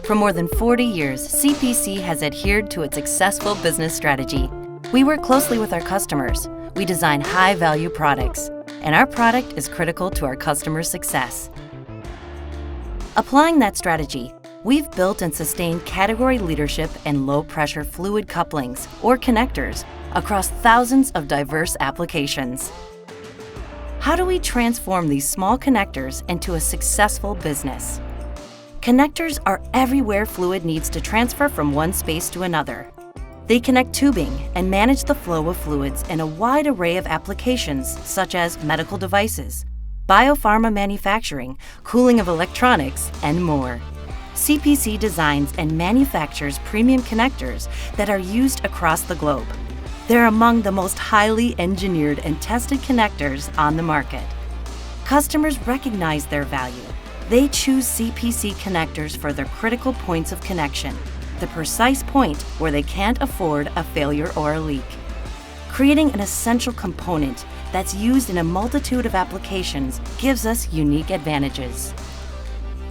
For more than 40 years, CPC has adhered to its successful business strategy. We work closely with our customers. We design high-value products, and our product is critical to our customers' success. Applying that strategy, we've built and sustained category leadership in low-pressure fluid couplings, or connectors, across thousands of diverse applications. How do we transform these small connectors into a successful business? Connectors are everywhere fluid needs to transfer from one space to another. They connect tubing and manage the flow of fluids in a wide array of applications such as medical devices, biopharma manufacturing, cooling of electronics, and more. CPC designs and manufactures premium connectors that are used across the globe. They're among the most highly engineered and tested connectors on the market. Customers recognize their value. They choose CPC connectors for their critical points of connection, the precise point where they can't afford a failure or a leak. Creating an essential component that's used in a multitude of applications gives us unique advantages.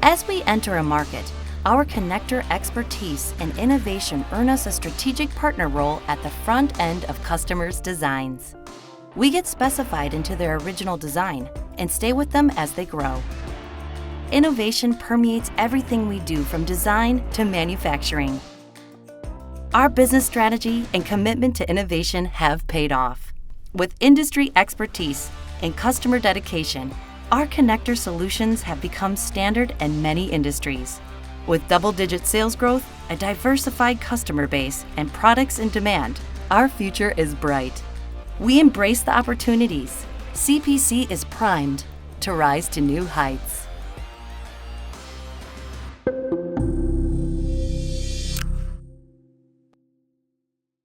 As we enter a market, our connector expertise and innovation earn us a strategic partner role at the front end of customers' designs. We get specified into their original design and stay with them as they grow. Innovation permeates everything we do from design to manufacturing. Our business strategy and commitment to innovation have paid off. With industry expertise and customer dedication, our connector solutions have become standard in many industries. With double-digit sales growth, a diversified customer base, and products in demand, our future is bright. We embrace the opportunities. CPC is primed to rise to new heights.